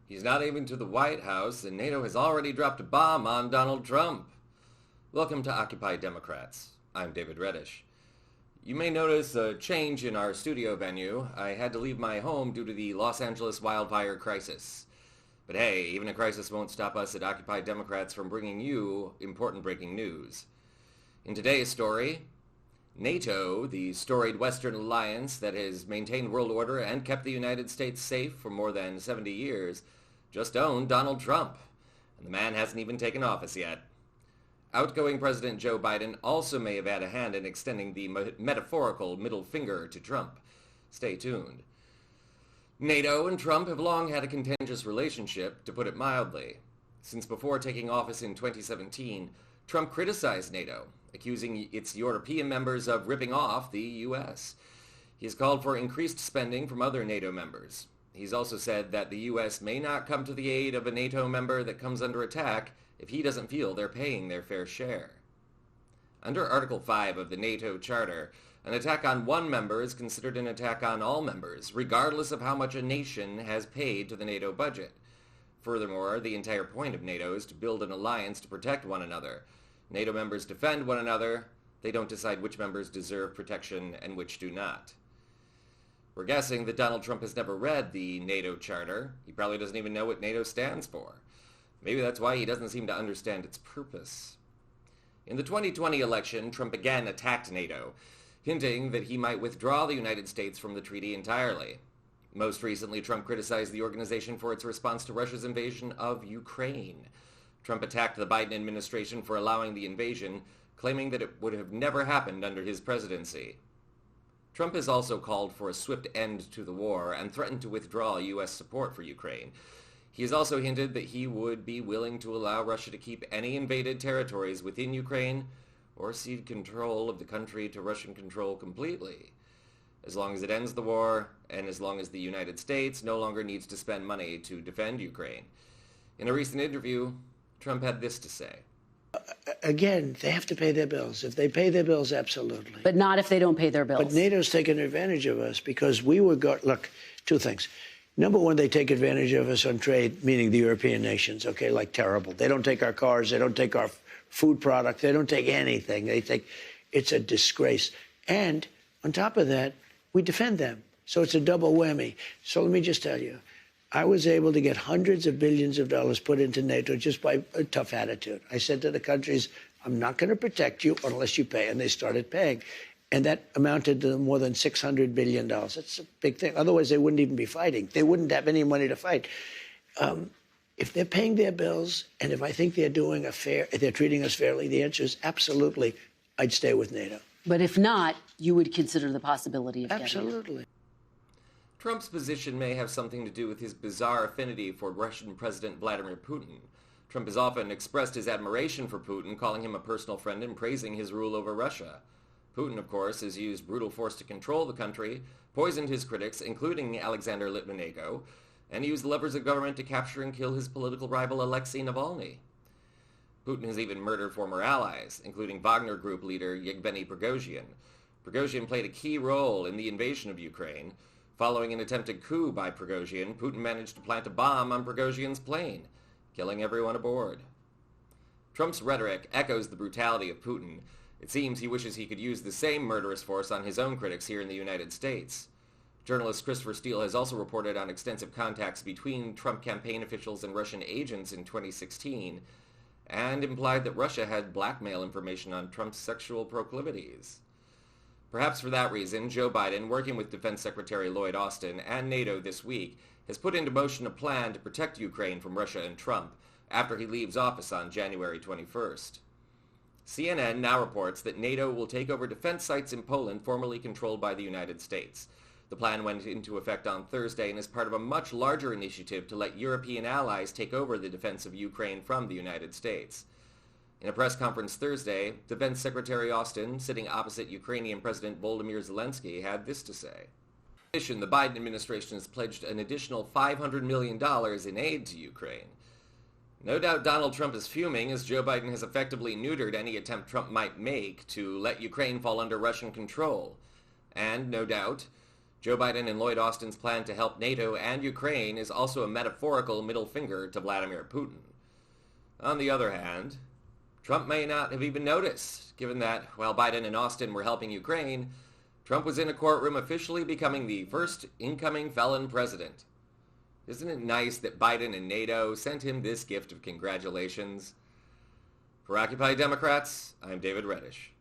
He's not even to the White House, and NATO has already dropped a bomb on Donald Trump. Welcome to Occupy Democrats. I'm David Reddish. You may notice a change in our studio venue. I had to leave my home due to the Los Angeles wildfire crisis. But hey, even a crisis won't stop us at Occupy Democrats from bringing you important breaking news. In today's story, NATO, the storied Western alliance that has maintained world order and kept the United States safe for more than 70 years, just owned Donald Trump, and the man hasn't even taken office yet. Outgoing President Joe Biden also may have had a hand in extending the metaphorical middle finger to Trump. Stay tuned. NATO and Trump have long had a contentious relationship, to put it mildly. Since before taking office in 2017, Trump criticized NATO, accusing its European members of ripping off the U.S. He has called for increased spending from other NATO members. He's also said that the U.S. may not come to the aid of a NATO member that comes under attack if he doesn't feel they're paying their fair share. Under Article 5 of the NATO Charter, an attack on one member is considered an attack on all members, regardless of how much a nation has paid to the NATO budget. Furthermore, the entire point of NATO is to build an alliance to protect one another. NATO members defend one another. They don't decide which members deserve protection and which do not. We're guessing that Donald Trump has never read the NATO Charter. He probably doesn't even know what NATO stands for. Maybe that's why he doesn't seem to understand its purpose. In the 2020 election, Trump again attacked NATO, hinting that he might withdraw the United States from the treaty entirely. Most recently, Trump criticized the organization for its response to Russia's invasion of Ukraine. Trump attacked the Biden administration for allowing the invasion, claiming that it would have never happened under his presidency. Trump has also called for a swift end to the war and threatened to withdraw U.S. support for Ukraine. He has also hinted that he would be willing to allow Russia to keep any invaded territories within Ukraine or cede control of the country to Russian control completely, as long as it ends the war and as long as the United States no longer needs to spend money to defend Ukraine. In a recent interview, Trump had this to say. Again, they have to pay their bills. If they pay their bills, absolutely. But not if they don't pay their bills. But NATO's taken advantage of us because we were look, two things. Number one, they take advantage of us on trade, meaning the European nations, okay, like terrible. They don't take our cars, they don't take our food products, they don't take anything. It's a disgrace. And on top of that, we defend them. So it's a double whammy. So let me just tell you, I was able to get hundreds of billions of dollars put into NATO just by a tough attitude. I said to the countries, I'm not going to protect you unless you pay. And they started paying. And that amounted to more than $600 billion. That's a big thing. Otherwise, they wouldn't even be fighting. They wouldn't have any money to fight. If they're paying their bills, and if I think they're treating us fairly, the answer is absolutely, I'd stay with NATO. But if not, you would consider the possibility of absolutely. Trump's position may have something to do with his bizarre affinity for Russian President Vladimir Putin. Trump has often expressed his admiration for Putin, calling him a personal friend and praising his rule over Russia. Putin, of course, has used brutal force to control the country, poisoned his critics, including Alexander Litvinenko, and used levers of government to capture and kill his political rival Alexei Navalny. Putin has even murdered former allies, including Wagner Group leader Yevgeny Prigozhin. Prigozhin played a key role in the invasion of Ukraine. Following an attempted coup by Prigozhin, Putin managed to plant a bomb on Prigozhin's plane, killing everyone aboard. Trump's rhetoric echoes the brutality of Putin. It seems he wishes he could use the same murderous force on his own critics here in the United States. Journalist Christopher Steele has also reported on extensive contacts between Trump campaign officials and Russian agents in 2016, and implied that Russia had blackmail information on Trump's sexual proclivities. Perhaps for that reason, Joe Biden, working with Defense Secretary Lloyd Austin and NATO this week, has put into motion a plan to protect Ukraine from Russia and Trump after he leaves office on January 21st. CNN now reports that NATO will take over defense sites in Poland formerly controlled by the United States. The plan went into effect on Thursday and is part of a much larger initiative to let European allies take over the defense of Ukraine from the United States. In a press conference Thursday, Defense Secretary Austin, sitting opposite Ukrainian President Volodymyr Zelensky, had this to say. In addition, the Biden administration has pledged an additional $500 million in aid to Ukraine. No doubt Donald Trump is fuming as Joe Biden has effectively neutered any attempt Trump might make to let Ukraine fall under Russian control. And no doubt, Joe Biden and Lloyd Austin's plan to help NATO and Ukraine is also a metaphorical middle finger to Vladimir Putin. On the other hand, Trump may not have even noticed, given that while Biden and Austin were helping Ukraine, Trump was in a courtroom officially becoming the first incoming felon president. Isn't it nice that Biden and NATO sent him this gift of congratulations? For Occupy Democrats, I'm David Reddish.